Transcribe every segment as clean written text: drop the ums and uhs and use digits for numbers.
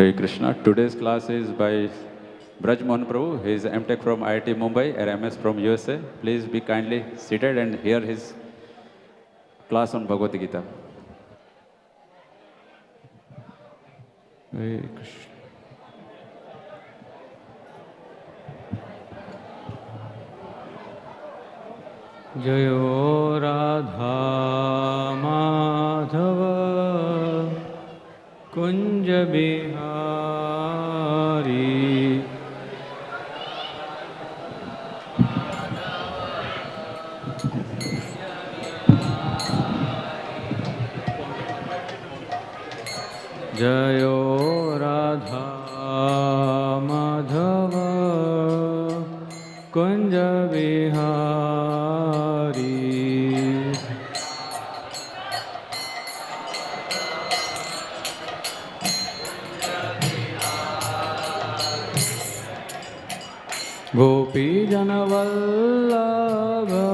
Hare Krishna. Today's class is by Braj Mohan Prabhu. He is M.Tech from IIT Mumbai and MS from USA. Please be kindly seated and hear his class on Bhagavad Gita. Hare Krishna. Jayo Radha Madhava Kunja Bihari Jayo Radha Madhava Kunja Bihari Gopi Janavallabha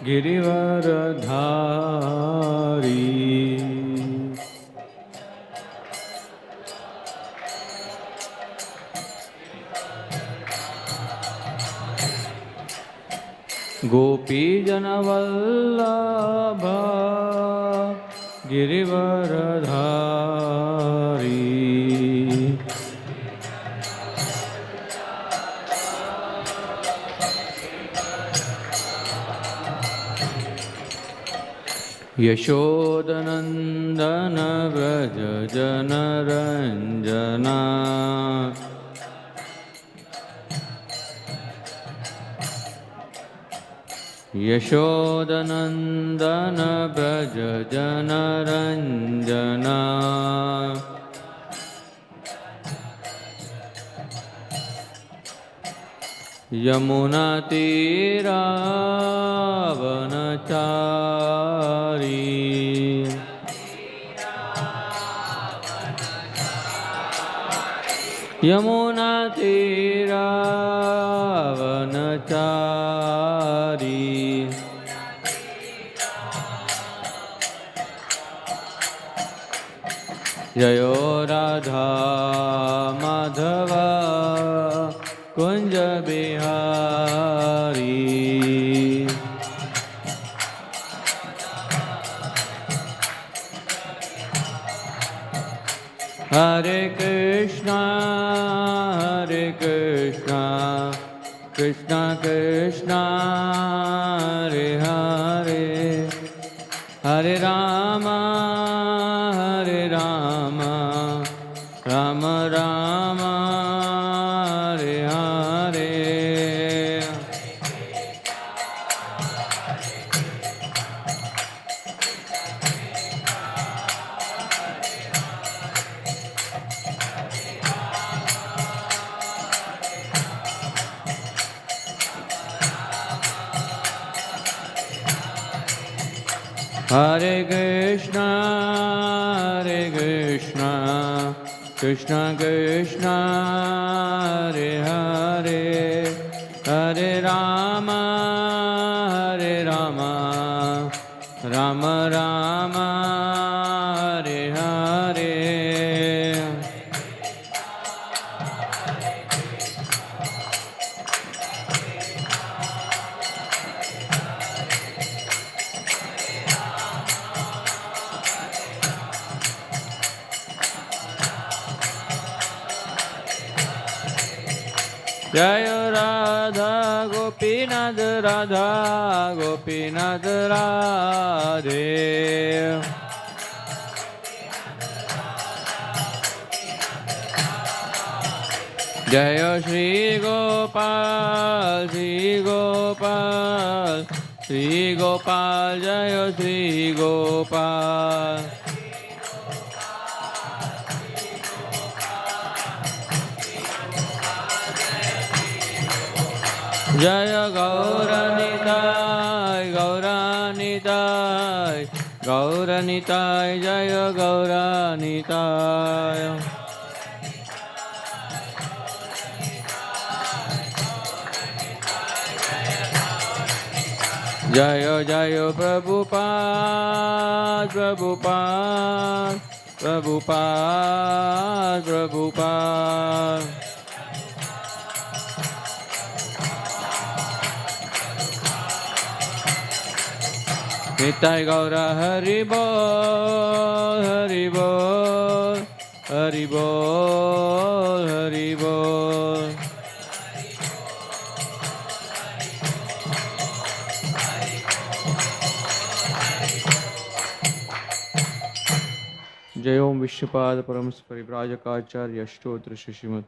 Girivaradhari Gopi Janavallabha Girivaradhari Yashodanandana Vraja Janaranjana Yashodanandana Vraja Janaranjana Yamuna Tira Vanachari Yamuna Tira Vanachari Jayo Radha Madhava Kunja Bihari Hare Krishna Krishna Krishna Hare Hare Hare Rama Rama Rama Hare Hare Hare Krishna Krishna Krishna Hare Hare Hare Rama Rama Rama Hare Hare Jaya Radha Gopinath Radha Gopinath Radhe. Jaya Shri Gopal Shri Gopal Shri Gopal Jaya Shri Gopal. Jaya Gauranitai, Gauranitai, Gauranitai, Jaya Gauranitai. Jaya Jaya Prabhupada, Prabhupada, Prabhupada, Prabhupada. Nitai Gaura Hari Bol, Hari Bol, Hari Bol, Hari Bol. Jai Om Vishnupada Paramasvari Brajakacharya Ashtotra Shishimad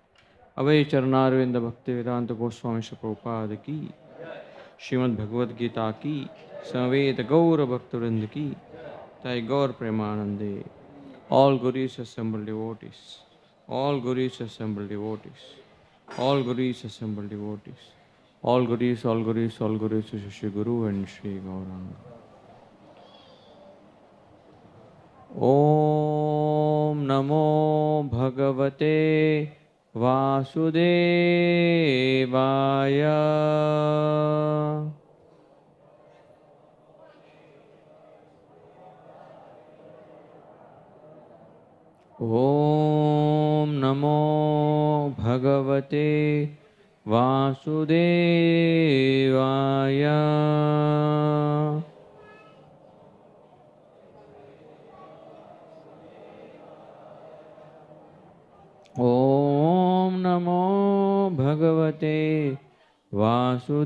Abhay Charnarvinda Bhakti Vedanta Goswami Prabhupada ki Srimad Bhagavad Gita ki Samved Gaura Bhaktivinoda ki Jai Gaur Premanande. All Gurus assembled devotees, all Gurus assembled devotees, all Gurus assembled devotees, all Gurus, all Gurus, all Gurus to Shri Guru and Shri Gauranga. Om Namo Bhagavate Vasudevaya. Om Namo Bhagavate Vasudevaya. Om Namo Bhagavate Vasudevaya.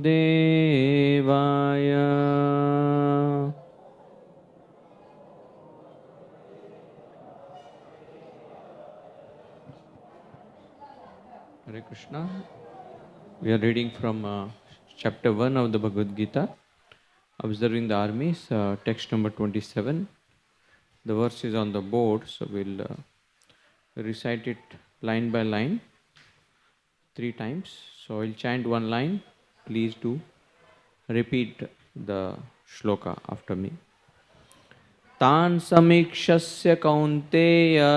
Hare Krishna. We are reading from chapter 1 of the Bhagavad Gita, observing the armies, text number 27. The verse is on the board, so we'll recite it line by line 3 times. So I'll chant one line. Please do repeat the shloka after me. Tan samikshasya kaunteya.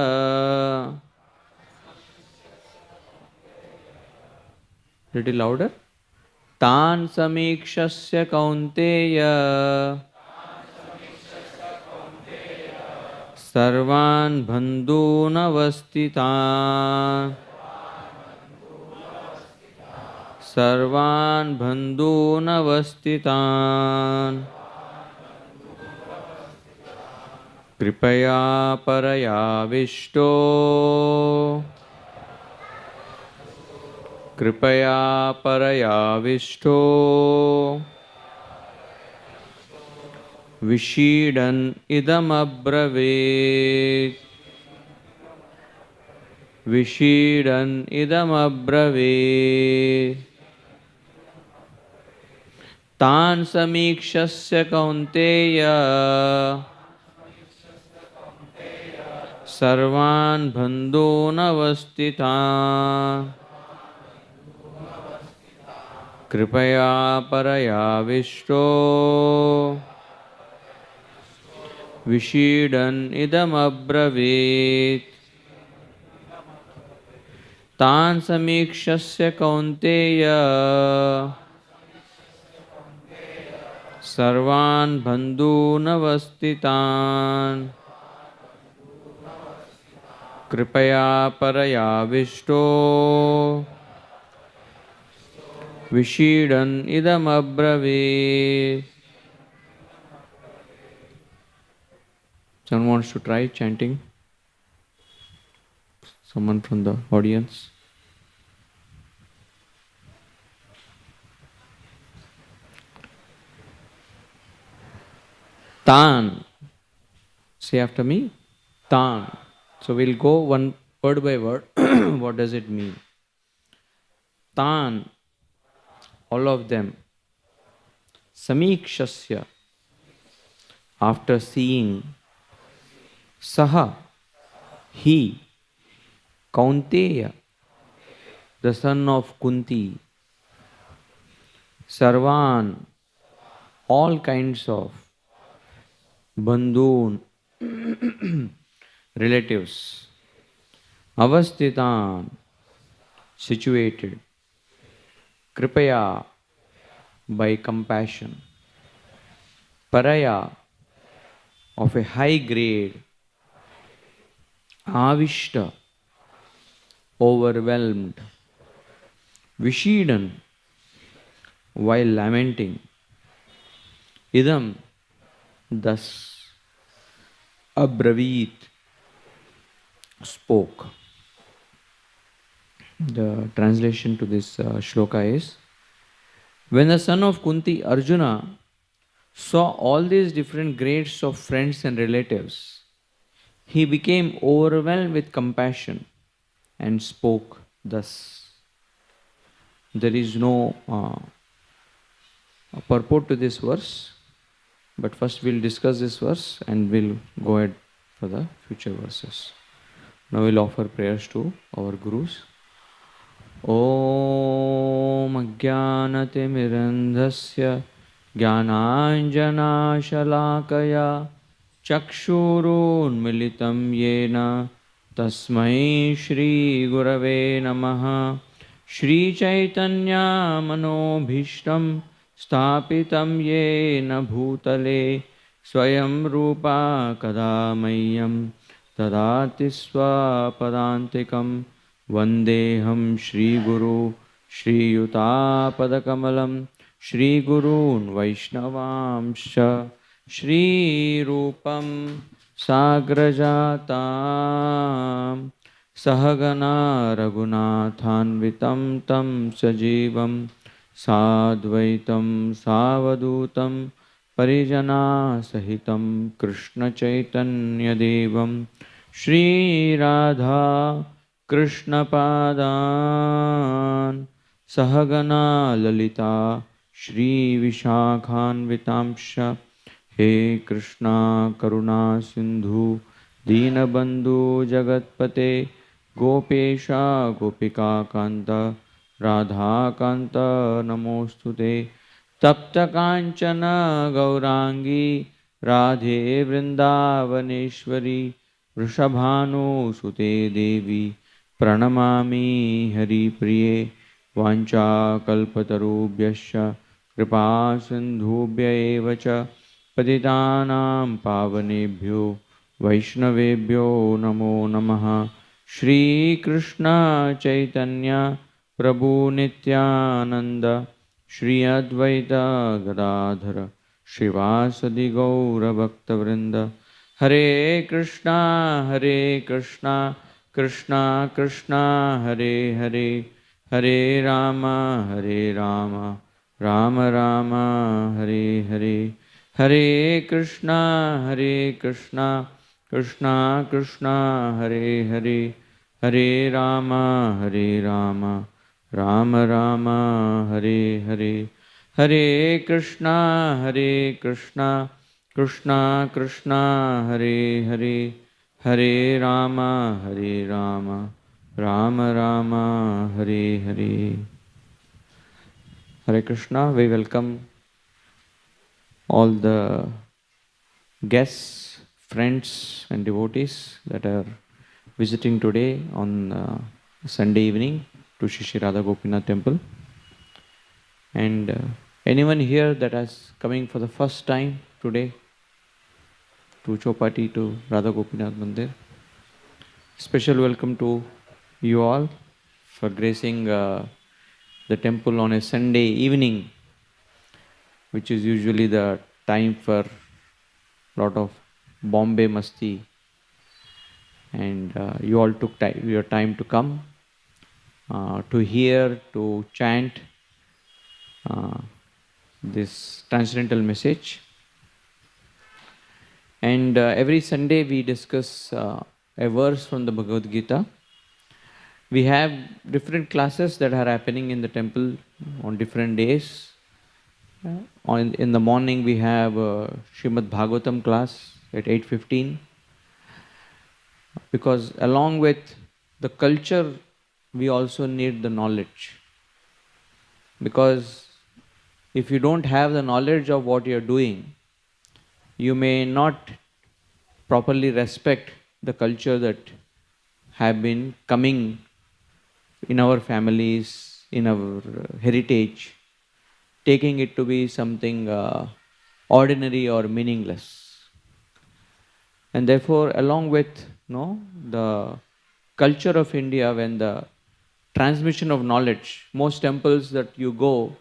Little louder. Tan samikshasya kaunteya. Sarvan bandhun avastitan. Sarvan bandhun avastitan. Kripaya paraya vishto. Kripaya paraya vishto. Vishidan idam abravit. Vishidan idam abravit. Tan samikshasya kaunteya. Sarvan bandhun avastitan. Kripaya paraya vishto. Vishidan idam abravit. Tan samikshasya kaunteya. Sarvan bandhun avastitan. Kripaya paraya vishto. Vishidan idam abravit. Someone wants to try chanting? Someone from the audience? Tan. Say after me. Tan. So we'll go one word by word. What does it mean? Tan. All of them. Samikshasya. After seeing. Saha. He. Kaunteya. The son of Kunti. Sarvan. All kinds of. Bandhun. Relatives. Avastitan. Situated. Kripaya. By compassion. Paraya. Of a high grade. Avishta. Overwhelmed. Vishidan. While lamenting. Idam. Thus. Abravit. Spoke. The translation to this shloka is, when the son of Kunti, Arjuna, saw all these different grades of friends and relatives, he became overwhelmed with compassion and spoke thus. There is no purport to this verse, but first we'll discuss this verse and we'll go ahead for the future verses. Now we'll offer prayers to our Gurus. Om Ajnanatimirandhasya Jnananjanashalakaya Chakshurunmilitam Yena Tasmai Shri Gurave Namaha. Shri Chaitanya Manobhishtam Sthapitam Yena Bhutale Swayam Rupa Kadamayam Tadati Swapadantikam Vandeham Shri Guru Shri Yuta Padakamalam Shri Gurun Vaishnavamsha Shri Rupam Sagrajatam Sahagana Raghunathanvitam Tam Sajivam Sadvaitam Savadutam Parijana Sahitam Krishna Chaitanya Devam Shri Radha Krishna Padan Sahagana Lalita Shri Vishakhan Vitamsha. He Krishna Karuna Sindhu Deenabandhu Jagatpate Gopesha Gopika Kanta Radha Kanta Namostute Tapta Kanchana Gaurangi Radhe Vrindavaneshwari Vrishabhanu Sute Devi Pranamami Hari Priye Vancha Kalpatarubhyascha Kripa Sindhubhya Evacha Patitanam Pavanebhyo Vaishnavebhyo Namo Namaha. Shri Krishna Chaitanya Prabhu Nityananda Shri Advaita Gadadhara Shivasadi Gaura Bhaktavrinda. Hare Krishna Krishna Krishna Hare Hare Hare Rama Rama Rama Hare Hare. Hare Krishna Krishna Krishna Hare Hare Hare Rama Rama Rama Hare Hare. Hare Krishna Krishna Krishna Hare Hare Hare Rama Rama Rama Hare Hare. Hare Krishna. We welcome all the guests, friends and devotees that are visiting today on Sunday evening to Shri Radha Gopinath temple. And anyone here that is coming for the first time today to Chowpatty, to Radha Gopinath Mandir, special welcome to you all for gracing the temple on a Sunday evening, which is usually the time for lot of Bombay masti, and you all took your time to come to hear, to chant this transcendental message. And every Sunday we discuss a verse from the Bhagavad Gita. We have different classes that are happening in the temple on different days. In the morning we have Srimad Bhagavatam class at 8:15, because along with the culture we also need the knowledge. Because if you don't have the knowledge of what you're doing, you may not properly respect the culture that have been coming in our families, in our heritage, taking it to be something ordinary or meaningless. And therefore, along with the culture of India, when the transmission of knowledge, most temples that you go,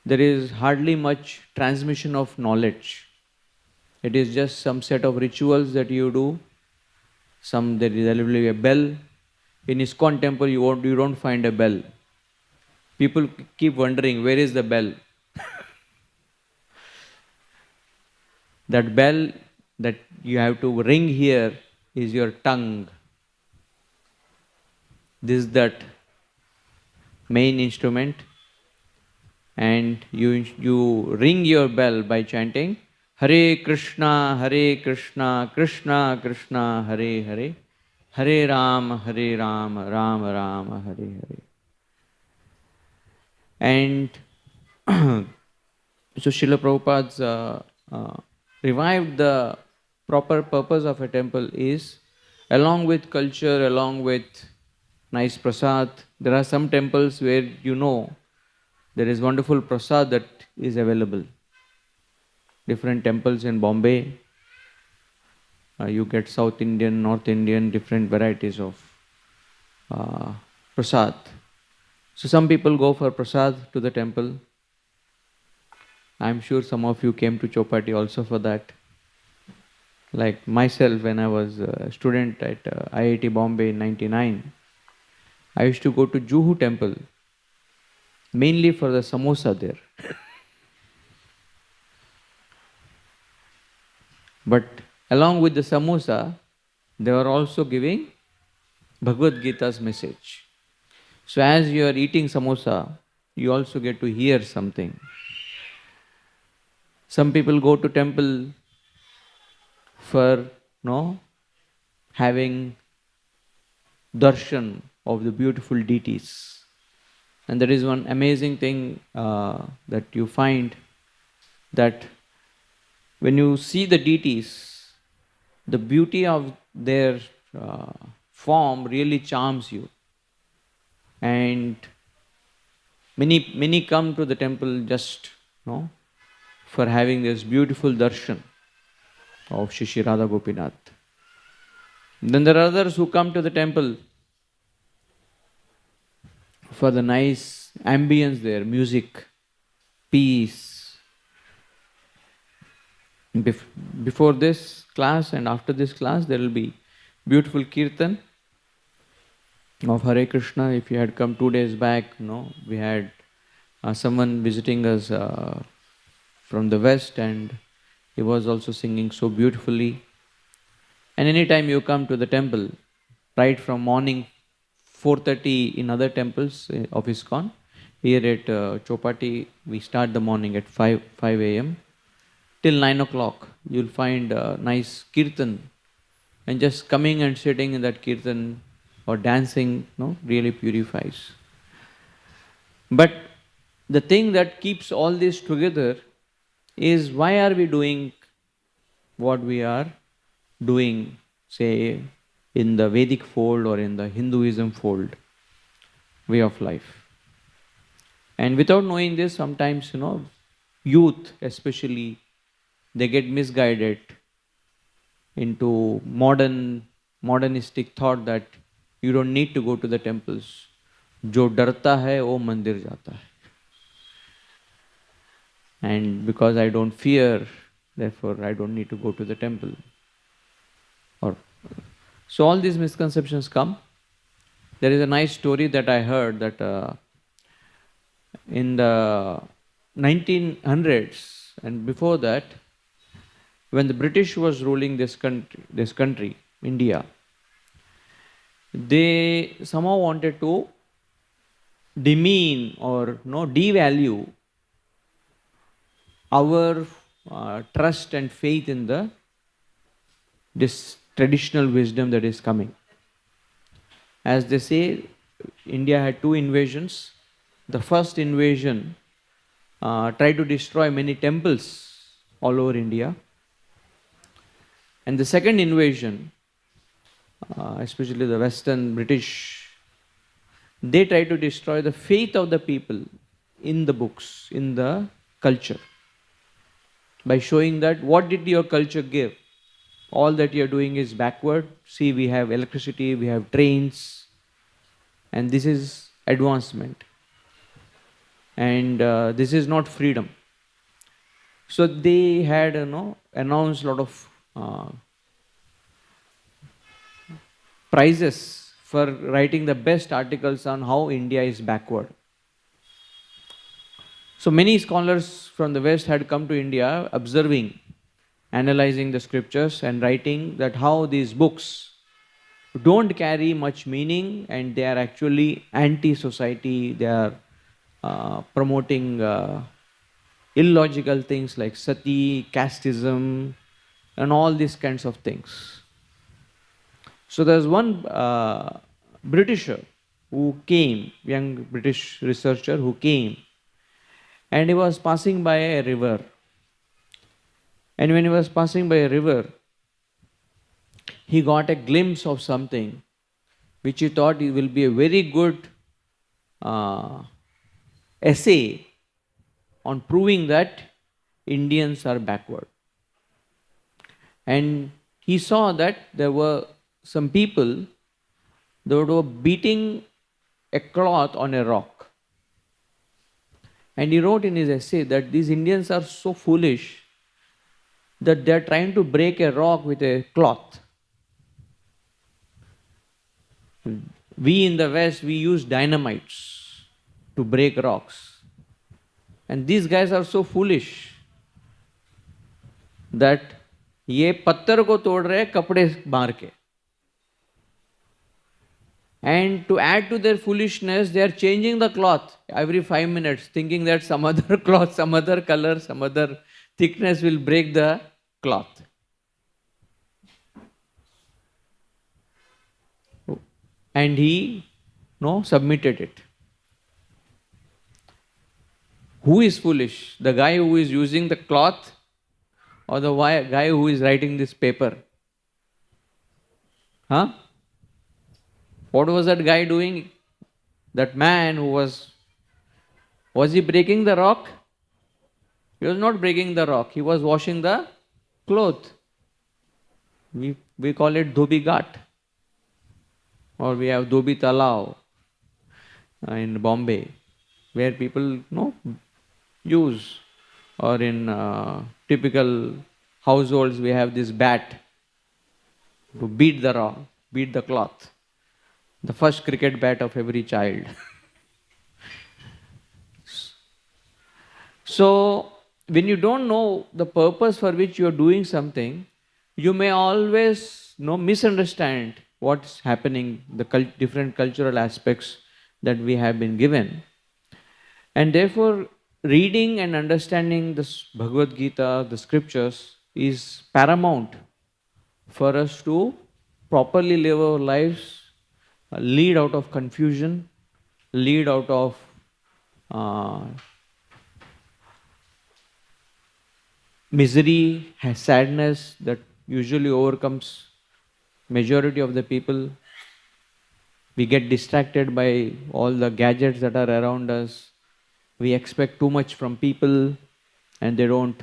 there is hardly much transmission of knowledge. It is just some set of rituals that you do. There is a bell. In ISKCON temple, you don't find a bell. People keep wondering, where is the bell? That bell that you have to ring here is your tongue. This is that main instrument. And you ring your bell by chanting Hare Krishna, Krishna Krishna, Hare Hare, Hare Ram, Ram Ram, Hare Hare. And so Srila Prabhupada's revived the proper purpose of a temple is, along with culture, along with nice prasad, there are some temples where there is wonderful prasad that is available. Different temples in Bombay, you get South Indian, North Indian, different varieties of prasad. So some people go for prasad to the temple. I'm sure some of you came to Chowpatty also for that. Like myself, when I was a student at IIT Bombay in 99, I used to go to Juhu temple, mainly for the samosa there. But along with the samosa, they were also giving Bhagavad Gita's message. So as you are eating samosa, you also get to hear something. Some people go to temple for having darshan of the beautiful deities. And there is one amazing thing that you find, that when you see the deities, the beauty of their form really charms you. And many come to the temple just for having this beautiful darshan of Shri Radha Gopinath. Then there are others who come to the temple for the nice ambience there, music, peace. Before this class and after this class, there will be beautiful kirtan of Hare Krishna. If you had come 2 days back, we had someone visiting us from the west, and he was also singing so beautifully. And anytime you come to the temple, right from morning 4:30 in other temples of ISKCON, here at Chowpatty, we start the morning at 5 a.m. till 9 o'clock. You'll find a nice kirtan, and just coming and sitting in that kirtan or dancing really purifies. But the thing that keeps all this together is, why are we doing what we are doing, say, in the Vedic fold or in the Hinduism fold way of life. And without knowing this, sometimes, youth especially, they get misguided into modernistic thought that you don't need to go to the temples. Jo darta hai, wo mandir jata hai. And because I don't fear, therefore I don't need to go to the temple. So all these misconceptions come. There is a nice story that I heard that in the 1900s and before that, when the British was ruling this country, India, they somehow wanted to demean or devalue our trust and faith in this traditional wisdom that is coming. As they say, India had two invasions. The first invasion tried to destroy many temples all over India. And the second invasion, especially the Western British, they tried to destroy the faith of the people in the books, in the culture, by showing that what did your culture give? All that you're doing is backward. See, we have electricity, we have trains, and this is advancement. And this is not freedom. So they had, announced a lot of prizes for writing the best articles on how India is backward. So many scholars from the West had come to India observing, analyzing the scriptures and writing that how these books don't carry much meaning and they are actually anti-society. They are promoting illogical things like sati, casteism, and all these kinds of things. So there's one Britisher who came, young British researcher who came, and he was passing by a river. And when he was passing by a river, he got a glimpse of something which he thought it will be a very good essay on proving that Indians are backward. And he saw that there were some people that were beating a cloth on a rock. And he wrote in his essay that these Indians are so foolish that they are trying to break a rock with a cloth. We in the West, we use dynamites to break rocks. And these guys are so foolish that ये पत्थर को तोड़ रहे कपड़े मार के. And to add to their foolishness, they are changing the cloth every 5 minutes, thinking that some other cloth, some other color, some other thickness will break the cloth. And he submitted it. Who is foolish? The guy who is using the cloth or the guy who is writing this paper? Huh? What was that guy doing? That man who was he breaking the rock? He was not breaking the rock. He was washing the cloth. We call it dhobi ghat. Or we have dhobi talao in Bombay, where people use. Or in typical households, we have this bat to beat the rock, beat the cloth. The first cricket bat of every child. So, when you don't know the purpose for which you are doing something, you may always misunderstand what's happening, the different cultural aspects that we have been given. And therefore, reading and understanding this Bhagavad Gita, the scriptures, is paramount for us to properly live our lives, lead out of confusion, lead out of misery, sadness that usually overcomes majority of the people. We get distracted by all the gadgets that are around us. We expect too much from people and they don't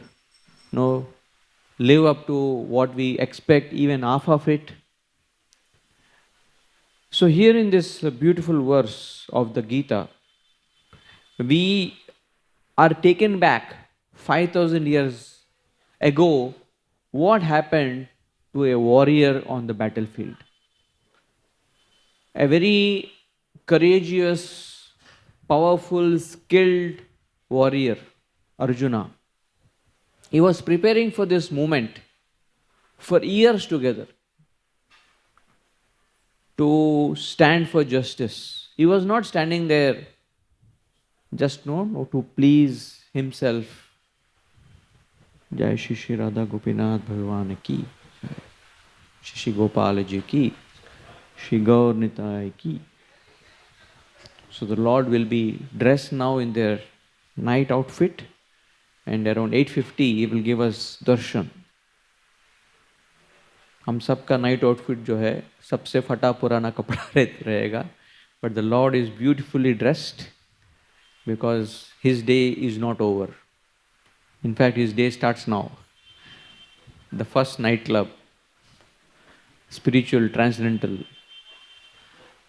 live up to what we expect, even half of it. So here in this beautiful verse of the Gita, we are taken back 5,000 years ago. What happened to a warrior on the battlefield? A very courageous, powerful, skilled warrior, Arjuna. He was preparing for this moment for years together to stand for justice. He was not standing there just no to please himself. Jai Shri Shri Radha Gopinath Bhagavan ki, Shri Shri Gopal ji ki, Shri Gaur Nitai ki. So the Lord will be dressed now in their night outfit, and around 8:50 He will give us darshan. हम सबका night outfit जो है सबसे फटा पुराना कपड़ा रहेगा, but the Lord is beautifully dressed because His day is not over. In fact, His day starts now. The first nightclub, spiritual, transcendental.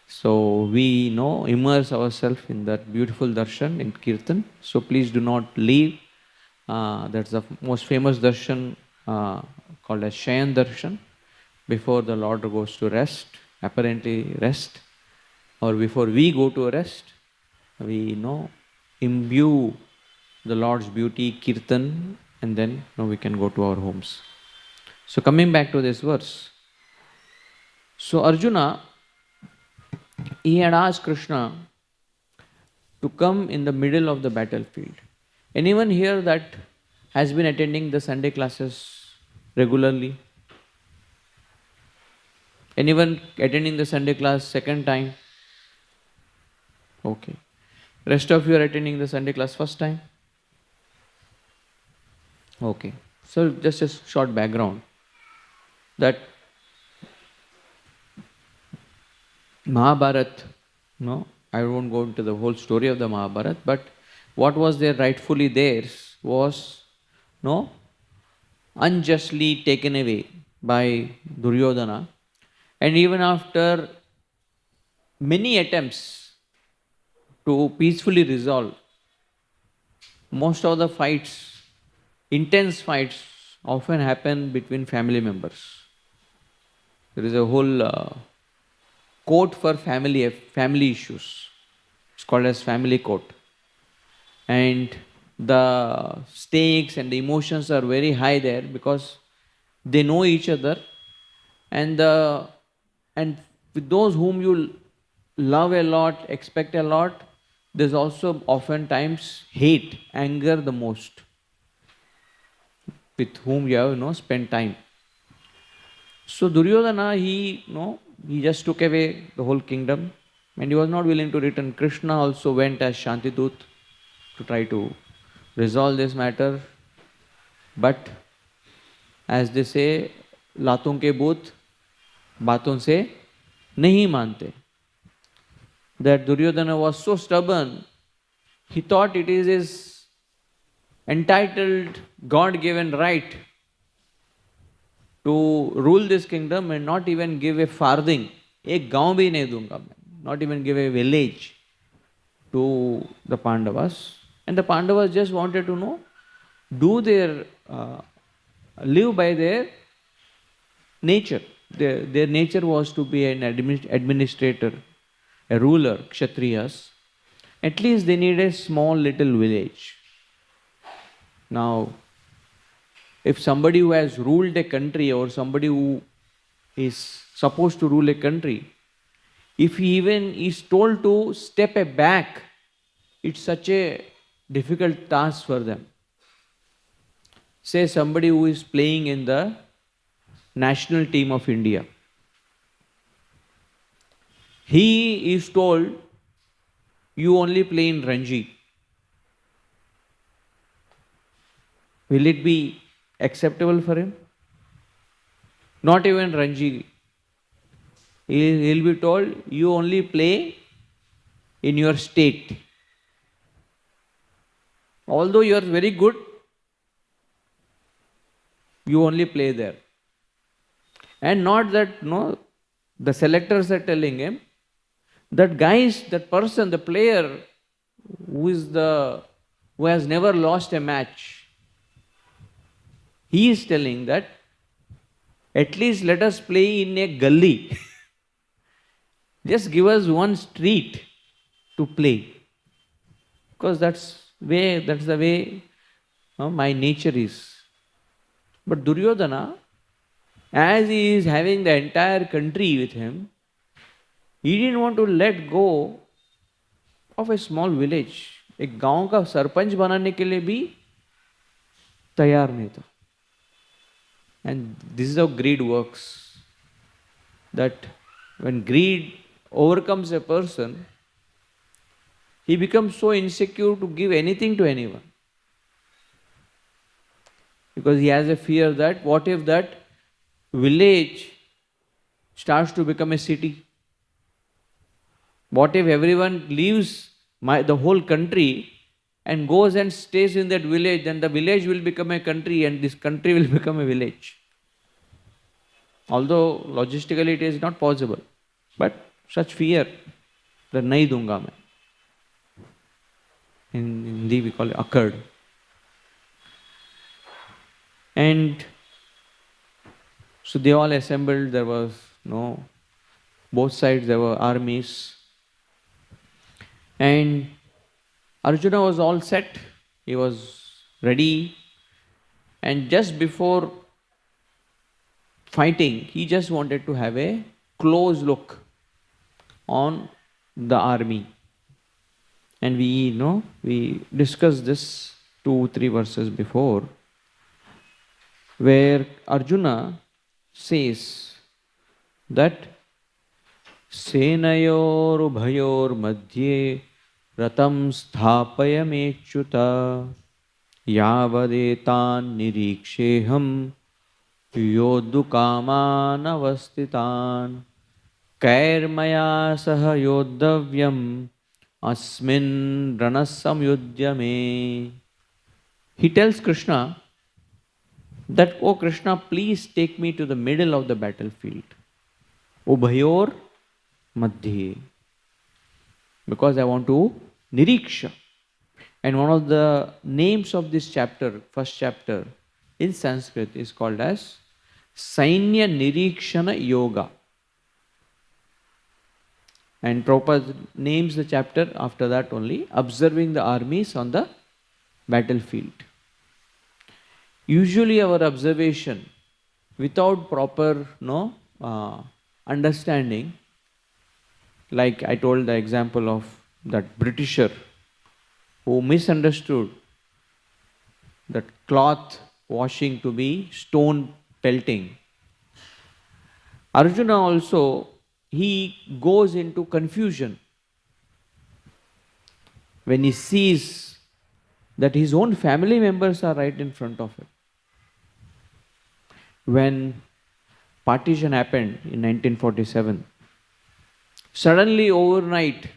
So we immerse ourselves in that beautiful darshan in Kirtan. So please do not leave. That's the most famous darshan called as Shayan darshan. Before the Lord goes to rest, apparently rest, or before we go to rest, we imbue the Lord's beauty, Kirtan, and then we can go to our homes. So coming back to this verse. So Arjuna, he had asked Krishna to come in the middle of the battlefield. Anyone here that has been attending the Sunday classes regularly? Anyone attending the Sunday class second time? Okay. Rest of you are attending the Sunday class first time? Okay. So just a short background. That Mahabharat, I won't go into the whole story of the Mahabharat, but what was there rightfully theirs was unjustly taken away by Duryodhana. And even after many attempts to peacefully resolve, most of the fights, intense fights, often happen between family members. There is a whole court for family issues. It's called as family court. And the stakes and the emotions are very high there because they know each other, and with those whom you love a lot, expect a lot, there's also oftentimes hate, anger the most, with whom you have spent time. So Duryodhana, he just took away the whole kingdom, and he was not willing to return. Krishna also went as Shantidut to try to resolve this matter. But as they say, लातों के भूत बातों से नहीं मानते. That Duryodhana was so stubborn, he thought it is his entitled, God-given right to rule this kingdom and not even give a farthing. एक गांव भी नहीं दूंगा मैं. Not even give a village to the Pandavas. And the Pandavas just wanted to live by their nature. Their nature was to be an administrator, a ruler, Kshatriyas. At least they need a small little village. Now, if somebody who has ruled a country or somebody who is supposed to rule a country, if he even is told to step back, it's such a difficult task for them. Say somebody who is playing in the national team of India. He is told, you only play in Ranji. Will it be acceptable for him? Not even Ranji. He'll be told, you only play in your state. Although you are very good, you only play there. And not that, the selectors are telling him, that person, the player who has never lost a match, he is telling that at least let us play in a gully. Just give us one street to play. Because that's the way my nature is. But Duryodhana, As he is having the entire country with him, he didn't want to let go of a small village. एक गांव का सरपंच बनाने के लिए भी तैयार नहीं था. And this is how greed works. That when greed overcomes a person, he becomes so insecure to give anything to anyone. Because he has a fear that what if that village starts to become a city? What if everyone leaves the whole country and goes and stays in that village, then the village will become a country and this country will become a village. Although logistically it is not possible. But such fear, the nahi dunga main. In Hindi we call it occurred. And so they all assembled, there was both sides there were armies. And Arjuna was all set, he was ready, and just before fighting, he just wanted to have a close look on the army. And we discussed this 2-3 verses before, where Arjuna says that Senayor Ubhayor Madhye Ratam Sthapayamechyuta Yavadetan Niriksheham Yodukaman Avastitan Kairmaya Saha Yodavyam Asmin Ranasam Yudhyame. He tells Krishna that, "Oh Krishna, please take me to the middle of the battlefield. Ubhayor Madhye. Because I want to Niriksha." And one of the names of this chapter, first chapter, in Sanskrit is called as Sainya Nirikshana Yoga. And Prabhupada names the chapter after that only, observing the armies on the battlefield. Usually our observation, without proper understanding, like I told the example of that Britisher who misunderstood that cloth washing to be stone pelting. Arjuna also, he goes into confusion when he sees that his own family members are right in front of him. When partition happened in 1947, suddenly overnight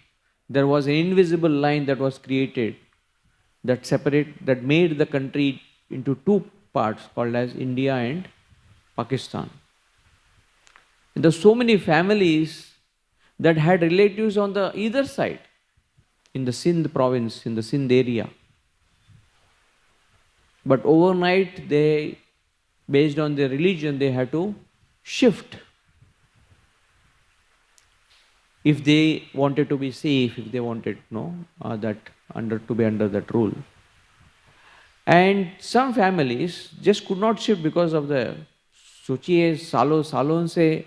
there was an invisible line that was created that made the country into two parts called as India and Pakistan. And there were so many families that had relatives on the either side, in the Sindh province, in the Sindh area. But overnight they, based on their religion, they had to shift. If they wanted to be safe, if they wanted to be under that rule. And some families just could not shift because of the sochiye salon se,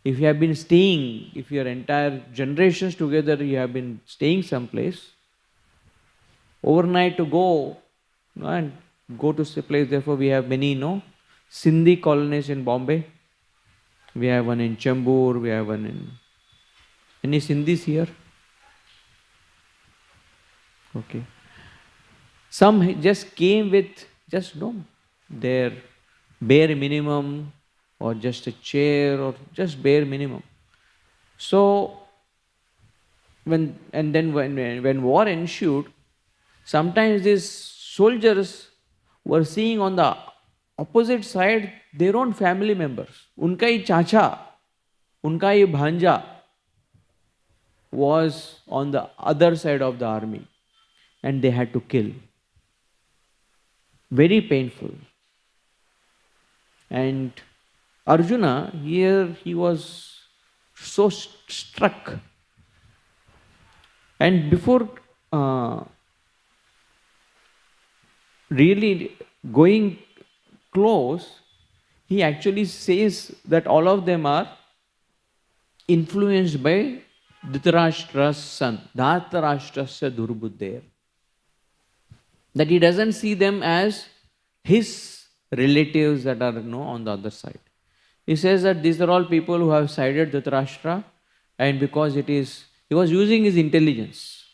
if you have been staying, if your entire generations together you have been staying someplace, overnight to go and go to a place. Therefore we have many Sindhi colonies in Bombay. We have one in Chembur, we have one in... Any Sindhis here? Okay. Some just came with just their bare minimum, or just a chair, or just bare minimum. So when war ensued, sometimes these soldiers were seeing on the opposite side their own family members. Unka hi chacha, unka hi bhanja was on the other side of the army, and they had to kill. Very painful. And Arjuna, here he was so struck. And before really going close, he actually says that all of them are influenced by Dhritarashtra's son, Dhritarashtrasya Durbuddher. That he doesn't see them as his relatives that are on the other side. He says that these are all people who have sided Dhritarashtra, and because he was using his intelligence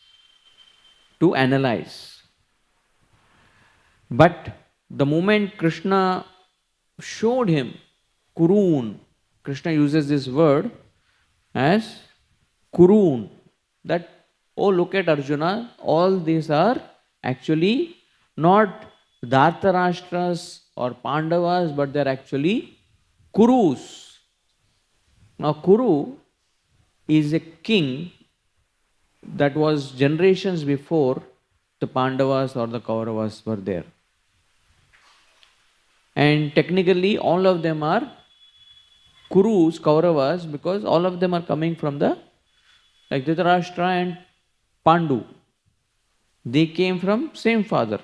to analyze. But the moment Krishna showed him Kurun, Krishna uses this word as Kurun, that, oh, look at Arjuna, all these are actually not Dhartarashtras or Pandavas, but they are actually Kurus. Now, Kuru is a king that was generations before the Pandavas or the Kauravas were there. And technically, all of them are Kurus, Kauravas, because all of them are coming from like Dhritarashtra and Pandu. They came from same father,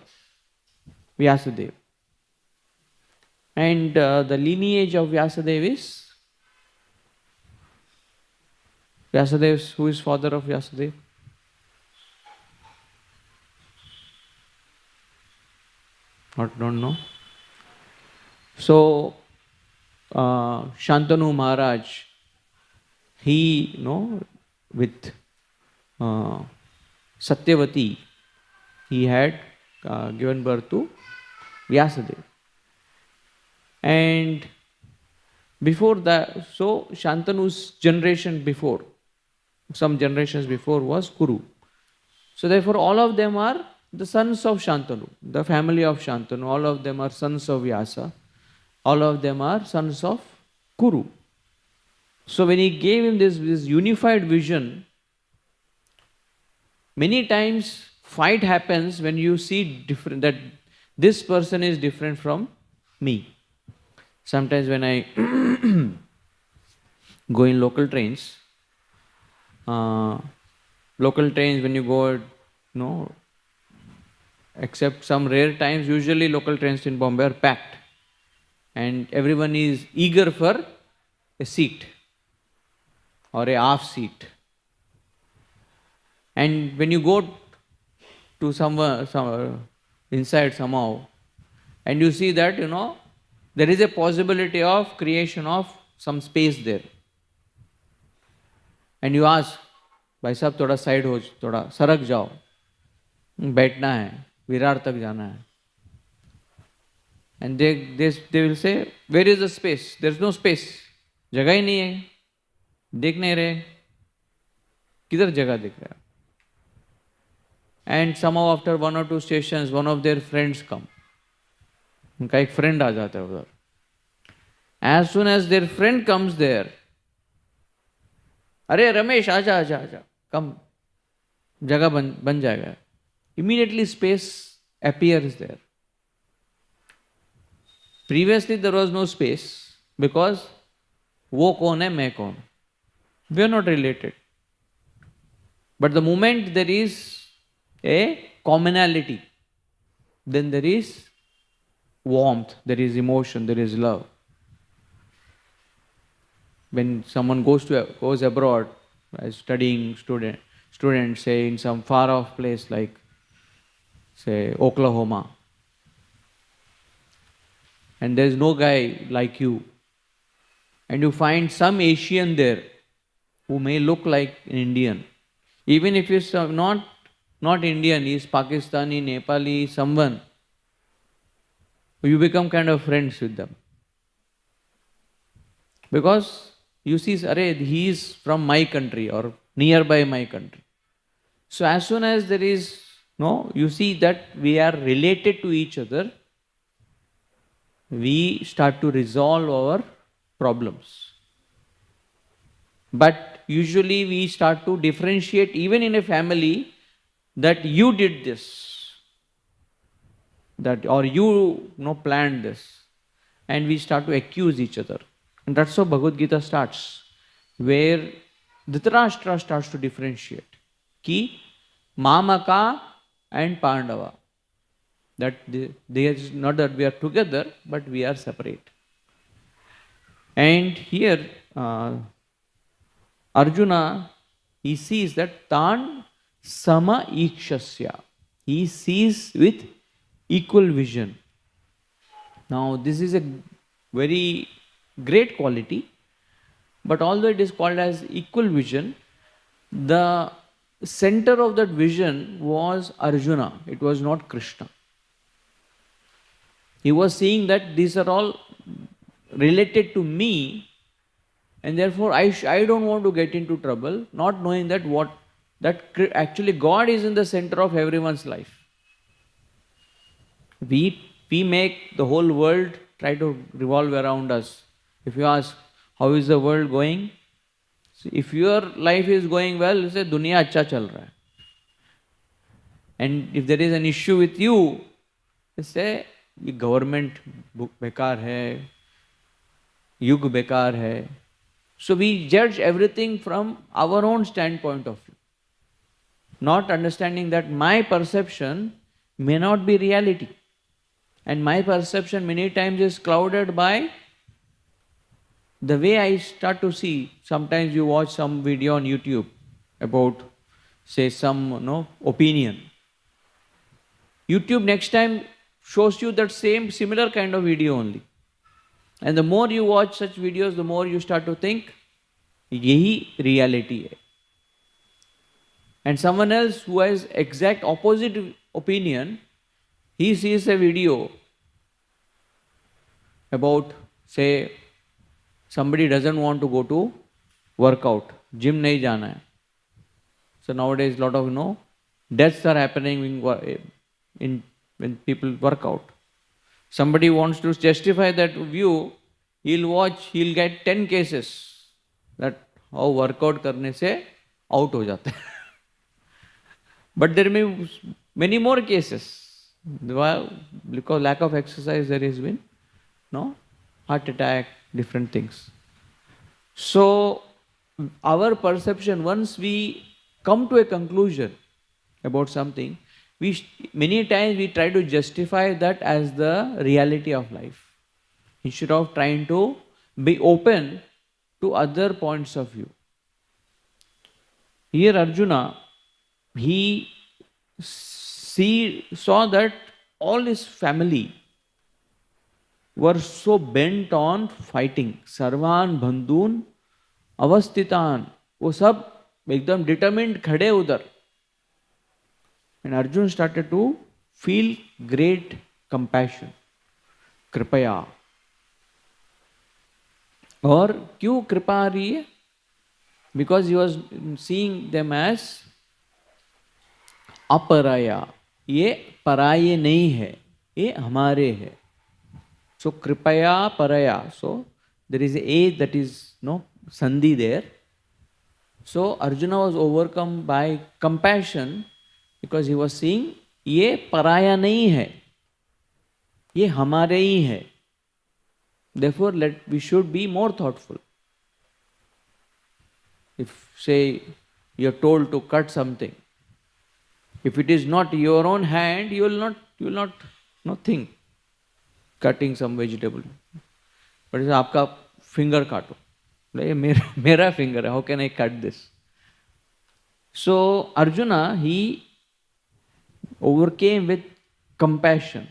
Vyasadeva. And the lineage of Vyasadeva is Vyasadeva, who is father of Vyasadeva? Don't know. So, Shantanu Maharaj, he, with Satyavati, he had given birth to Vyasadeva. And before that, so Shantanu's generation before, some generations before was Kuru. So therefore all of them are the sons of Shantanu, the family of Shantanu, all of them are sons of Vyasa, all of them are sons of Kuru. So when he gave him this unified vision, many times fight happens when you see different, that this person is different from me. Sometimes when I go in local trains, when you go, except some rare times, usually local trains in Bombay are packed. And everyone is eager for a seat or a half seat. And when you go to somewhere inside somehow, and you see that, there is a possibility of creation of some space there. And you ask, भाई साहब थोड़ा side हो, थोड़ा सरक जाओ, बैठना है, विरार तक जाना है. And they will say, where is the space? There is no space. जगह ही नहीं है, देख नहीं रहे, किधर जगह दिख रहा है? And somehow after 1 or 2 stations, one of their friends come. उनका एक friend आ जाता है उधर. As soon as their friend comes there, अरे रमेश आजा, come, जगह बन जाएगा. Immediately space appears there. Previously there was no space because वो कौन है, मैं कौन. We are not related. But the moment there is a commonality, then there is warmth, there is emotion, there is love. When someone goes abroad, as studying students, say in some far off place like, say, Oklahoma, and there is no guy like you, and you find some Asian there who may look like an Indian, even if he is not Indian, he is Pakistani, Nepali, someone, you become kind of friends with them. Because you see, he is from my country or nearby my country. So as soon as there is, you see that we are related to each other, we start to resolve our problems. But usually we start to differentiate, even in a family, that you did this, or you planned this, and we start to accuse each other. And that's how Bhagavad Gita starts, where Dhritarashtra starts to differentiate. Ki Mamaka and Pandava. That they are not that we are together, but we are separate. And here Arjuna, he sees that Tan Sama Ikshasya. He sees with equal vision. Now, this is a very great quality, but although it is called as equal vision, the center of that vision was Arjuna, it was not Krishna. He was seeing that these are all related to me, and therefore I don't want to get into trouble, not knowing that actually God is in the center of everyone's life. We make the whole world try to revolve around us. If you ask, how is the world going? So if your life is going well, you say, Dunya acha chal raha hai. And if there is an issue with you, you say, government bekar hai, yug bekar hai. So we judge everything from our own standpoint of view, not understanding that my perception may not be reality. And my perception many times is clouded by the way I start to see. Sometimes you watch some video on YouTube about, say, some opinion. YouTube next time shows you that similar kind of video only. And the more you watch such videos, the more you start to think, yehi reality hai. And someone else who has exact opposite opinion, he sees a video about, say, somebody doesn't want to go to workout, gym nahi jana hai. So nowadays a lot of deaths are happening when people work out. Somebody wants to justify that view, he'll get 10 cases that how workout karne se out ho jata hai. But there may be many more cases. Because lack of exercise, there has been heart attack, different things. So our perception, once we come to a conclusion about something, many times we try to justify that as the reality of life, instead of trying to be open to other points of view. Here Arjuna, he saw that all his family were so bent on fighting. Sarvan Bandhun Avastitan. वो सब एकदम determined खड़े उधर. And Arjuna started to feel great compassion. कृपया. और क्यों कृपा आ रही है? Because he was seeing them as aparaya. ये पराये नहीं है, ये हमारे है. So kripaya paraya. So there is a that is sandhi there. So Arjuna was overcome by compassion because he was seeing ये paraya नहीं है, ये हमारे ही है. Therefore we should be more thoughtful. If say you are told to cut something, if it is not your own hand, you will not think cutting some vegetable. But if आपका finger काटो, ये मेरा finger है, how can I cut this? So Arjuna, he overcame with compassion.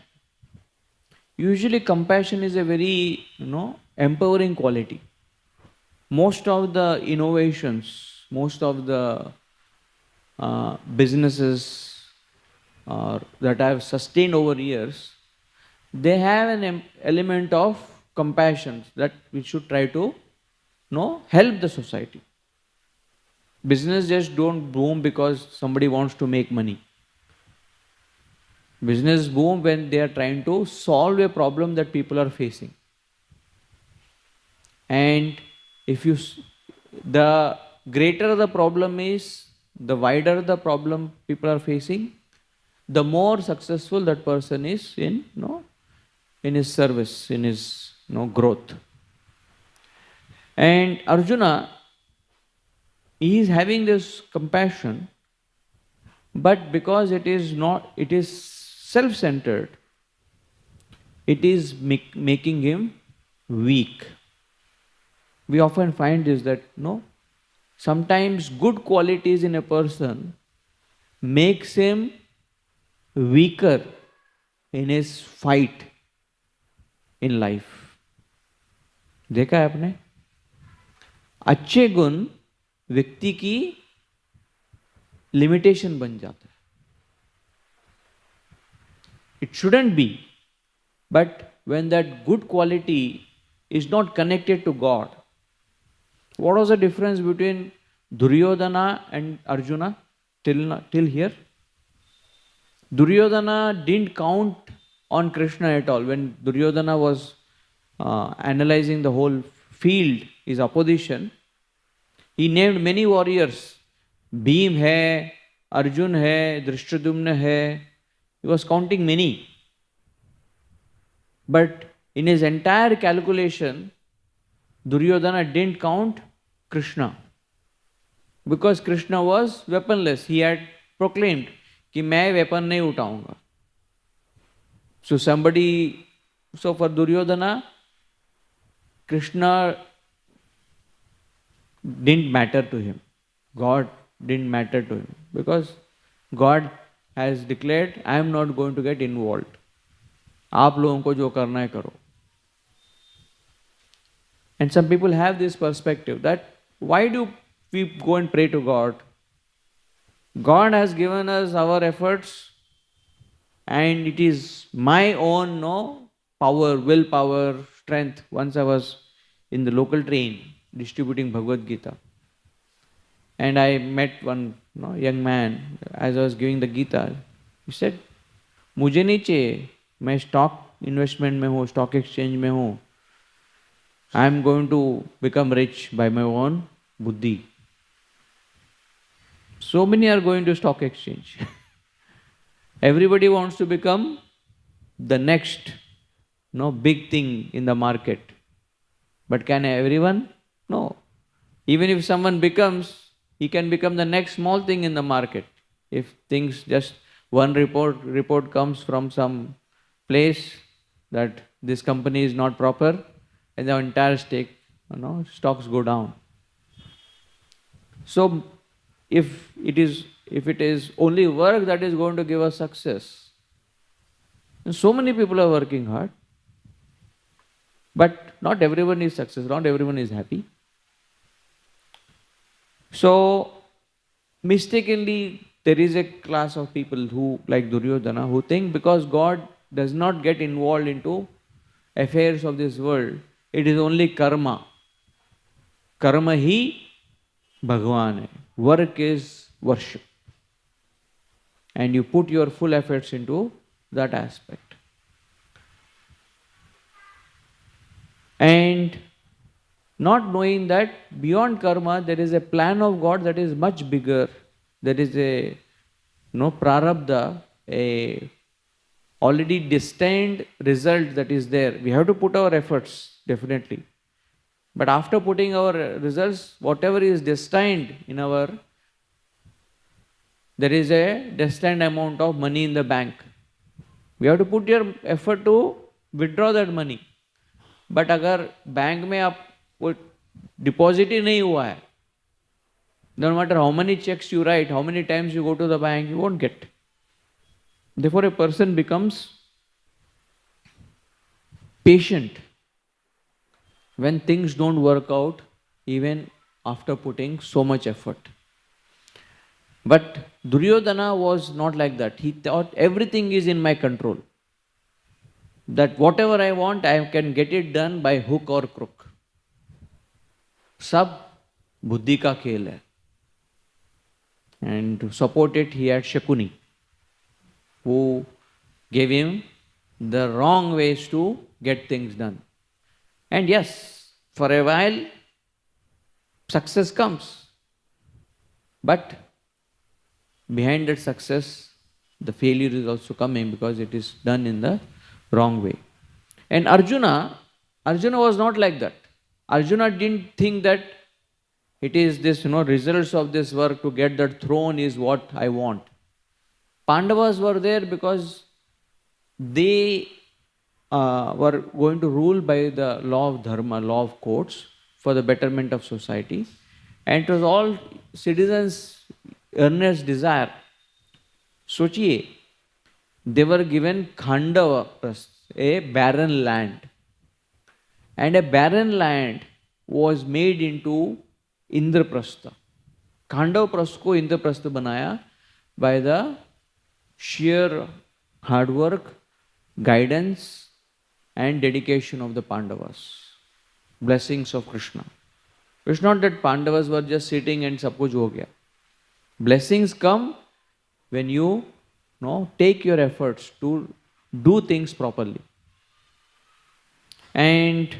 Usually compassion is a very empowering quality. Most of the innovations, most of the businesses that have sustained over years, they have an element of compassion that we should try to help the society. Business just don't boom because somebody wants to make money. Business boom when they are trying to solve a problem that people are facing. And the greater the problem is, the wider the problem people are facing, the more successful that person is in his service, in his growth. And Arjuna, he is having this compassion, but because it is self-centered, it is making him weak. we often find is that, no, sometimes good qualities in a person makes him weaker in his fight in life. देखा है आपने? अच्छे गुण व्यक्ति की limitation बन जाता है. It shouldn't be, but when that good quality is not connected to God, what was the difference between Duryodhana and Arjuna till here? Duryodhana didn't count on Krishna at all. When Duryodhana was analyzing the whole field, his opposition, he named many warriors. Bhim hai, Arjun hai, Drishtadyumna hai. He was counting many. But in his entire calculation, Duryodhana didn't count Krishna. Because Krishna was weaponless. He had proclaimed कि मैं weapon नहीं उठाऊंगा. So for Duryodhana, Krishna didn't matter to him. God didn't matter to him. Because God has declared, I am not going to get involved. आप लोगों को जो करना है करो. And some people have this perspective that why do we go and pray to God? God has given us our efforts and it is my own power, willpower, strength. Once I was in the local train distributing Bhagavad Gita and I met one young man as I was giving the Gita. He said, मुझे नहीं चाहिए, मैं stock investment में हूँ, stock exchange में हूँ. I am going to become rich by my own buddhi. So many are going to stock exchange. Everybody wants to become the next big thing in the market. But can everyone? No. Even if someone becomes, he can become the next small thing in the market. If things just one report comes from some place that this company is not proper, and the entire stocks go down. So if it is only work that is going to give us success, and so many people are working hard, but not everyone is successful, not everyone is happy. So mistakenly there is a class of people who, like Duryodhana, who think because God does not get involved into affairs of this world, it is only karma. Karma hi Bhagavan hai. Work is worship. And you put your full efforts into that aspect. And not knowing that beyond karma there is a plan of God that is much bigger. There is a prarabdha, a already destined result that is there. We have to put our efforts, definitely. But after putting our results, whatever is destined in there is a destined amount of money in the bank. We have to put your effort to withdraw that money. But अगर bank में आप वो deposit ही नहीं हुआ है, no matter how many checks you write, how many times you go to the bank, you won't get. Therefore, a person becomes patient when things don't work out, even after putting so much effort. But Duryodhana was not like that. He thought everything is in my control. That whatever I want, I can get it done by hook or crook. Sab buddhi ka khel hai. And to support it, he had Shakuni, who gave him the wrong ways to get things done. And yes, for a while, success comes. But behind that success, the failure is also coming because it is done in the wrong way. And Arjuna was not like that. Arjuna didn't think that it is this, results of this work to get that throne is what I want. Pandavas were there because they were going to rule by the law of dharma, law of courts for the betterment of society. And it was all citizens' earnest desire. सोचिए, they were given Khandava, a barren land. And a barren land was made into Indraprastha. Khandava को Indraprastha बनाया by the sheer hard work, guidance and dedication of the Pandavas. Blessings of Krishna. It's not that Pandavas were just sitting and सब कुछ हो गया. Blessings come when you take your efforts to do things properly. And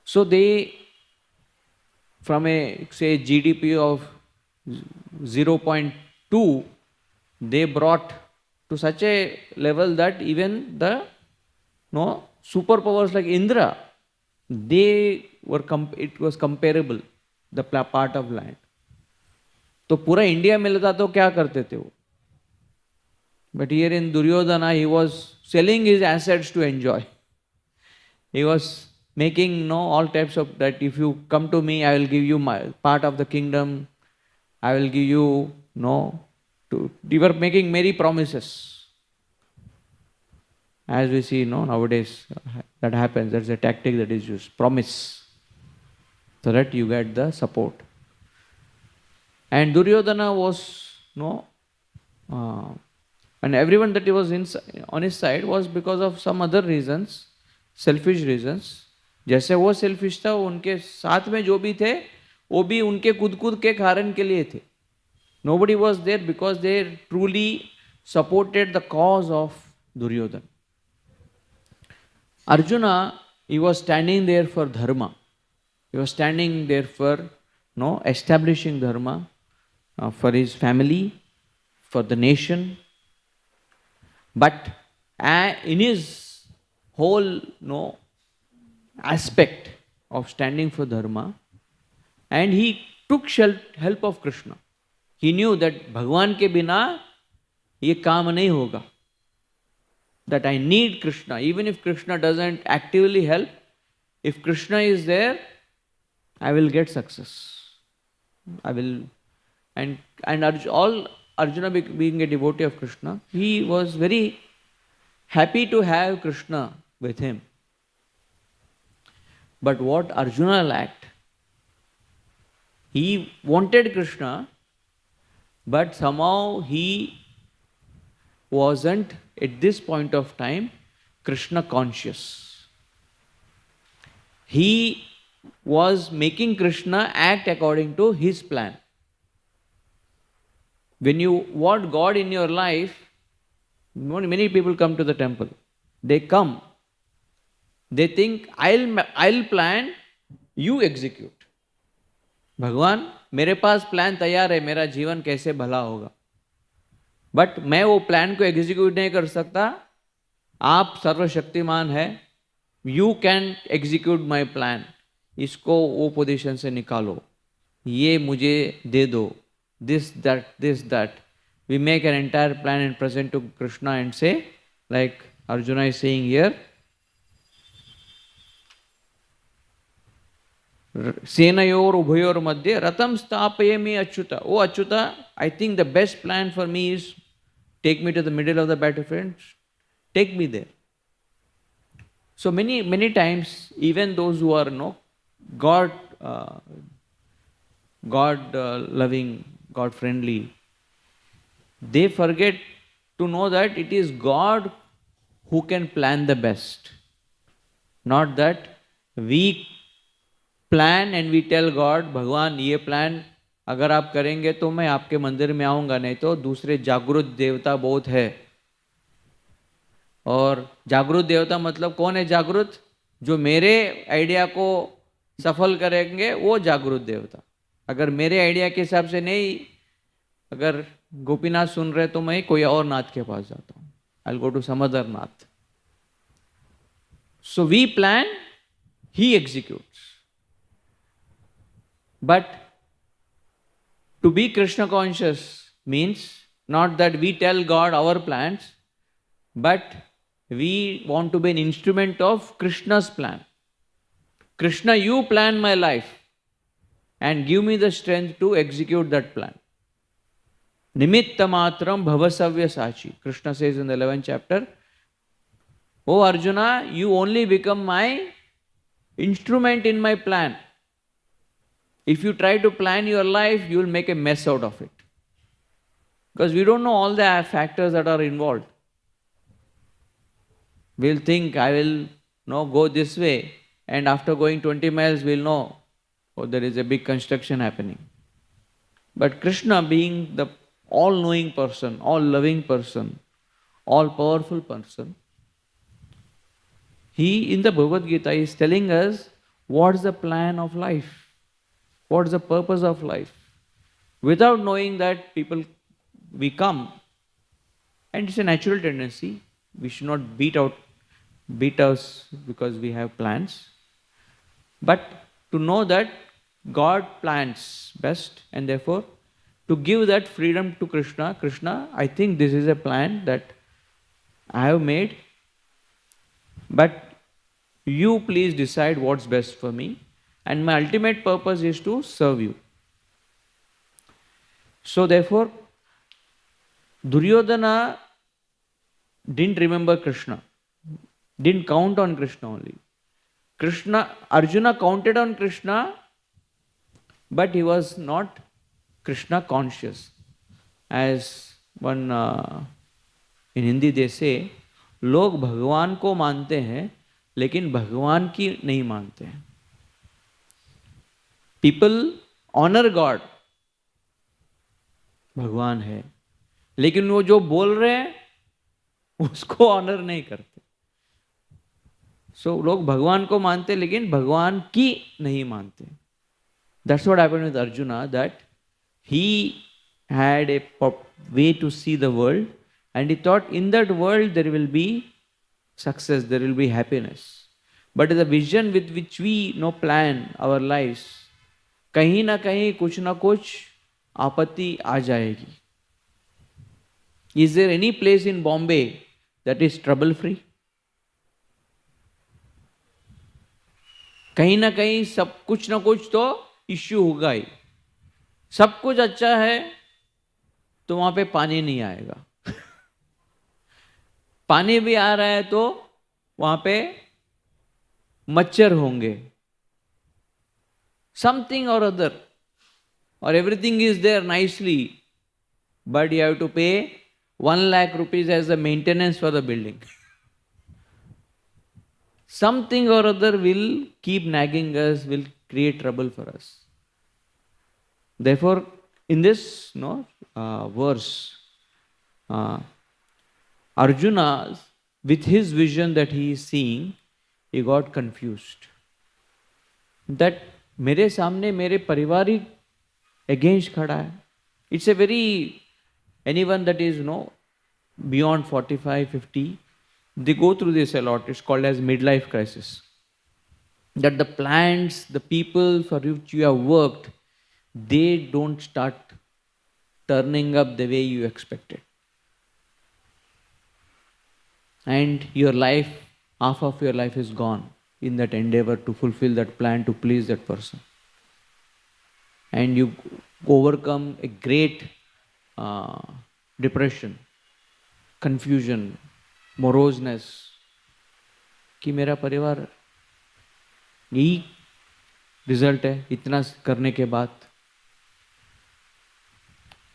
so they, from a say GDP of 0.2, they brought to such a level that even the superpowers like Indra, it was comparable, the part of land. तो पूरा India मिलता तो क्या करते थे वो? But here in Duryodhana, he was selling his assets to enjoy. He was making all types of that. If you come to me, I will give you my part of the kingdom. I will give you they were making merry promises. As we see, nowadays that happens. That's a tactic that is used. Promise, so that you get the support. And Duryodhana was and everyone that he was on his side was because of some other reasons, selfish reasons. जैसे वो selfish था, उनके साथ में जो भी थे, वो भी उनके खुद के कारण के लिए थे. Nobody was there because they truly supported the cause of Duryodhana. Arjuna, he was standing there for dharma. He was standing there for establishing dharma for his family, for the nation. But in his whole aspect of standing for dharma, and he took help of Krishna. He knew that Bhagwan ke bina ye kaam nahi hoga. That I need Krishna. Even if Krishna doesn't actively help, if Krishna is there, I will get success. I will, and all Arjuna being a devotee of Krishna, he was very happy to have Krishna with him. But what Arjuna lacked, he wanted Krishna, but somehow he wasn't at this point of time Krishna conscious. He was making Krishna act according to his plan. When you want God in your life, many people come to the temple. They come. They think, I'll plan, you execute. भगवान मेरे पास plan तैयार है, मेरा जीवन कैसे भला होगा. But मैं वो प्लान को एग्जीक्यूट नहीं कर सकता. आप सर्वशक्तिमान है, you can execute my plan. इसको वो पोजीशन से निकालो, ये मुझे दे दो. This, that. We make an entire plan and present to Krishna and say, like Arjuna is saying here, Senayor Ubhayor Madhya Ratam Stapayami Achyuta. Oh Achyuta, I think the best plan for me is take me to the middle of the battlefield, take me there. So many times, even those who are God loving, God friendly, they forget to know that it is God who can plan the best. Not that we plan and we tell God, भगवान ये plan अगर आप करेंगे तो मैं आपके मंदिर में आऊँगा, नहीं तो दूसरे जागृत देवता बहुत है. और जागृत देवता मतलब कौन है जागृत? जो मेरे आइडिया को सफल करेंगे वो जागृत देवता. अगर मेरे आइडिया के हिसाब से नहीं, अगर गोपीनाथ सुन रहे तो मैं कोई और नाथ के पास जाता हूँ. I'll go to some other nath. So we plan, he executes. But to be Krishna conscious means not that we tell God our plans, but we want to be an instrument of Krishna's plan. Krishna, you plan my life and give me the strength to execute that plan. Nimitta matram bhavasavya sachi. Krishna says in the 11th chapter, Oh Arjuna, you only become my instrument in my plan. If you try to plan your life, you will make a mess out of it. Because we don't know all the factors that are involved. We'll think, I will go this way, and after going 20 miles, we'll know, oh, there is a big construction happening. But Krishna, being the all-knowing person, all-loving person, all-powerful person, he, in the Bhagavad Gita, is telling us what's the plan of life, what's the purpose of life. Without knowing that, we come, and it's a natural tendency. We should not beat us because we have plans. But to know that God plans best, and therefore to give that freedom to Krishna. Krishna, I think this is a plan that I have made, but you please decide what's best for me, and my ultimate purpose is to serve you. So therefore, Duryodhana didn't remember Krishna, didn't count on Krishna only. Arjuna counted on Krishna, but he was not Krishna conscious. As one in Hindi they say, लोग भगवान को मानते हैं लेकिन भगवान की नहीं मानते हैं. People honor God, भगवान है, लेकिन वो जो बोल रहे हैं उसको ऑनर नहीं करते. लोग भगवान को मानते लेकिन भगवान की नहीं मानते. That's what happened with Arjuna, that he had a way to see the world, and he thought in that world there will be success, there will be happiness. But the vision with which we plan our lives, कहीं ना कहीं कुछ ना कुछ आपत्ति आ जाएगी. Is there any place in Bombay that is trouble free? कहीं ना कहीं सब कुछ ना कुछ तो इश्यू होगा ही. सब कुछ अच्छा है तो वहां पे पानी नहीं आएगा. पानी भी आ रहा है तो वहां पे मच्छर होंगे. Something or other, or everything is there nicely, but you have to pay 1 lakh rupees as the maintenance for the building. Something or other will keep nagging us, will create trouble for us. Therefore, in this verse, Arjuna, with his vision that he is seeing, he got confused. That मेरे सामने मेरे परिवार ही against खड़ा है. It's a very, anyone that is beyond 45, 50, they go through this a lot. It's called as midlife crisis. That the plans, the people for which you have worked, they don't start turning up the way you expected. And your life, half of your life is gone in that endeavor to fulfill that plan, to please that person. And you overcome a great depression, confusion, moroseness, कि मेरा परिवार यही result है इतना करने के बाद.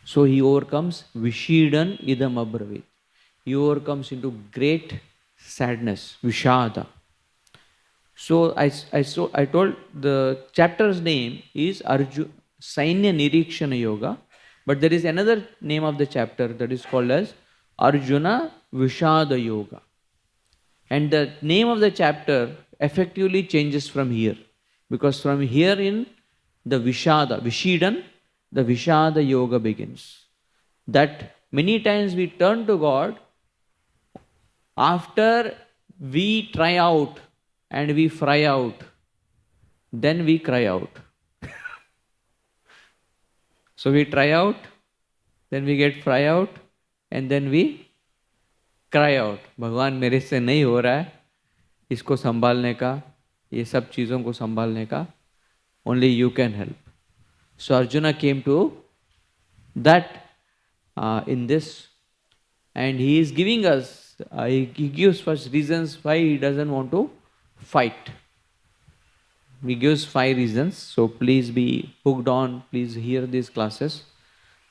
So he overcomes Vishidan idam abravit. He overcomes into great sadness, Vishada. So I told the chapter's name is Sainya Nirikshana Yoga, but there is another name of the chapter that is called as Arjuna Vishada Yoga. And the name of the chapter effectively changes from here, because from here in the Vishada, Vishidan, the Vishada Yoga begins. That many times we turn to God after we try out and we fry out, then we cry out. So we try out, then we get fry out, and then we cry out. भगवान मेरे से नहीं हो रहा है, इसको संभालने का, ये सब चीज़ों को संभालने का, only you can help. So Arjuna came to that in this, and he is giving us, he gives first reasons why he doesn't want to fight. He gives 5 reasons, so please be hooked on, please hear these classes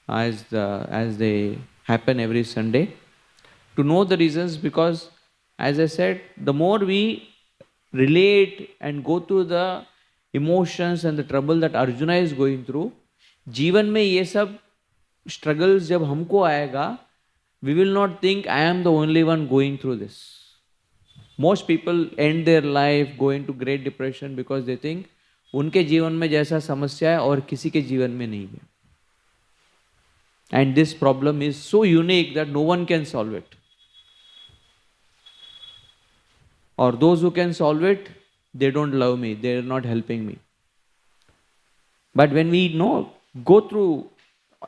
as they happen every Sunday, to know the reasons, because as I said, the more we relate and go through the emotions and the trouble that Arjuna is going through, जीवन में ये सब struggles जब हमको आएगा, we will not think I am the only one going through this. Most people end their life going to great depression because they think उनके जीवन में जैसा समस्या है और किसी के जीवन में नहीं है. And this problem is so unique that no one can solve it. Or those who can solve it, they don't love me, they are not helping me. But when we go through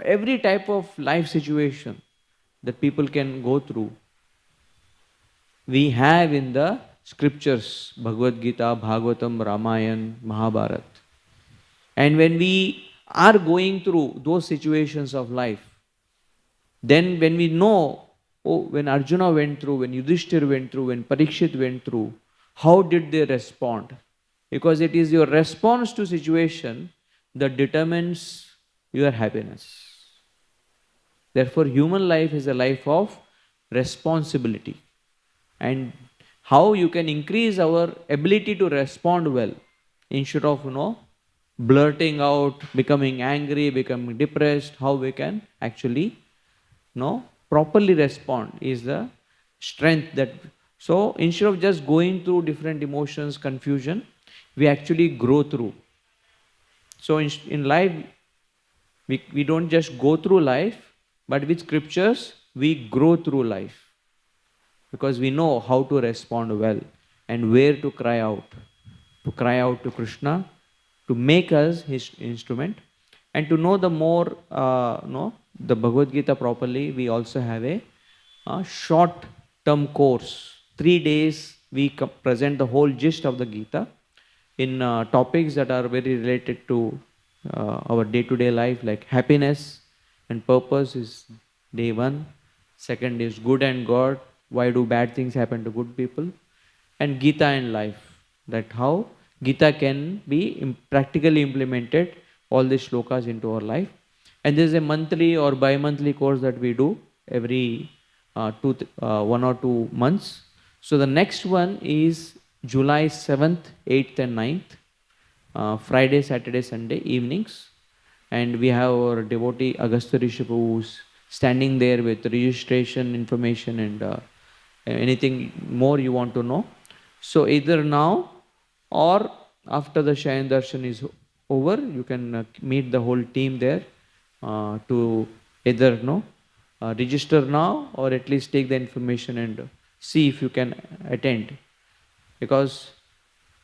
every type of life situation that people can go through, we have in the scriptures, Bhagavad Gita, Bhagavatam, Ramayana, Mahabharata. And when we are going through those situations of life, then when we know, when Arjuna went through, when Yudhishthir went through, when Parikshit went through, how did they respond? Because it is your response to situation that determines your happiness. Therefore, human life is a life of responsibility. And how you can increase our ability to respond well, instead of blurting out, becoming angry, becoming depressed, how we can actually properly respond is the strength that. So instead of just going through different emotions, confusion, we actually grow through. So in life, we don't just go through life, but with scriptures, we grow through life. Because we know how to respond well and where to cry out to Krishna, to make us his instrument. And to know the more, the Bhagavad Gita properly, we also have a short-term course. 3 days we present the whole gist of the Gita in topics that are very related to our day-to-day life, like happiness and purpose is day 1. Second is good and God. Why do bad things happen to good people? And Gita and life, that how Gita can be practically implemented, all these shlokas into our life. And there is a monthly or bi-monthly course that we do every 1 or 2 months. So the next one is July 7th, 8th and 9th, Friday, Saturday, Sunday evenings. And we have our devotee Agastya Rishi who's standing there with registration information and anything more you want to know. So either now or after the Shayan Darshan is over, you can meet the whole team there to either register now or at least take the information and see if you can attend. Because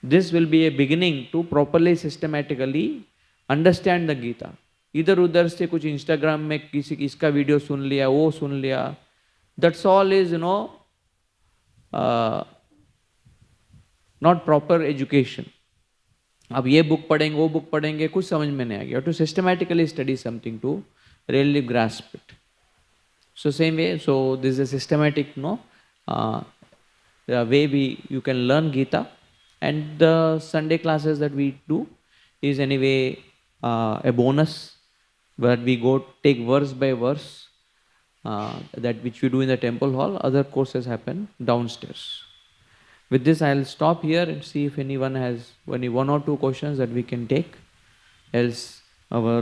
this will be a beginning to properly, systematically understand the Gita. इधर उधर से कुछ Instagram में किसी इसका video सुन लिया, वो सुन लिया, that's all is not proper education. अब ये बुक पढ़ेंगे, वो बुक पढ़ेंगे, कुछ समझ में नहीं आएगा. You have to systematically study something to really grasp it. So same way, so this is a systematic way you can learn Gita. And the Sunday classes that we do is anyway a bonus, where we go take verse by verse, that which we do in the temple hall. Other courses happen downstairs. With this, I'll stop here and see if anyone has only 1 or 2 questions that we can take. Else, our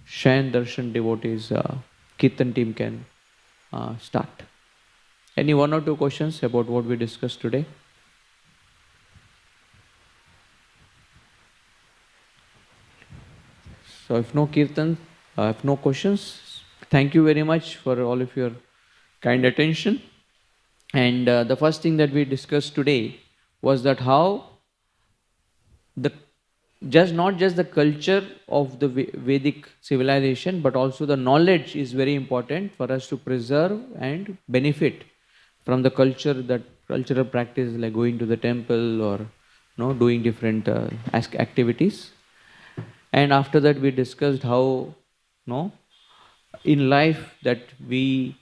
Shayan Darshan devotees, Kirtan team can start. Any 1 or 2 questions about what we discussed today? So if no Kirtan, if no questions, thank you very much for all of your kind attention. And the first thing that we discussed today was that how not just the culture of the Vedic civilization, but also the knowledge is very important for us to preserve and benefit from the culture, that cultural practice like going to the temple or doing different activities. And after that, we discussed how, in life that we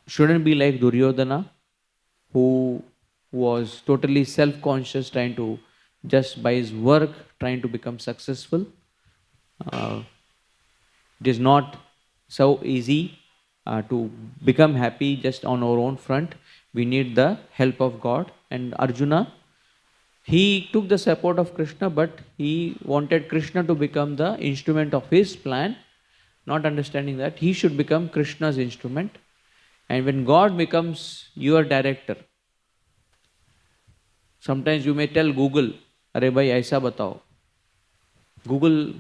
shouldn't be like Duryodhana, who was totally self-conscious, trying to just by his work trying to become successful. Uh, it is not so easy to become happy just on our own front. We need the help of God. And Arjuna, he took the support of Krishna, but he wanted Krishna to become the instrument of his plan, not understanding that he should become Krishna's instrument. And when God becomes your director, sometimes you may tell Google, "Arey bhai, aisa batao." Google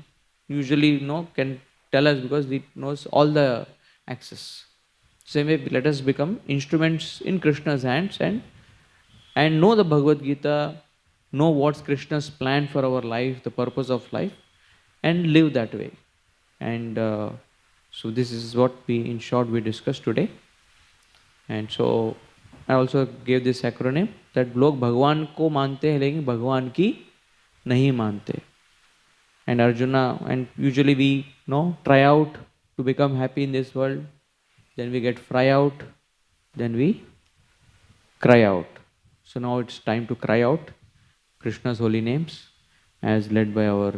usually can tell us because it knows all the access. Same way, let us become instruments in Krishna's hands and know the Bhagavad Gita, know what's Krishna's plan for our life, the purpose of life, and live that way. And so this is what in short, we discussed today. And so I also gave this acronym that लोग भगवान को मानते हैं लेकिन भगवान की नहीं मानते. And Arjuna, and usually we try out to become happy in this world, then we get fry out, then we cry out. So now it's time to cry out Krishna's holy names as led by our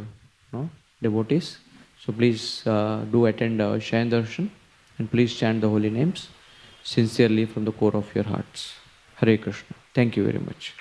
devotees. So please do attend Shayan Darshan and please chant the holy names sincerely from the core of your hearts. Hare Krishna. Thank you very much.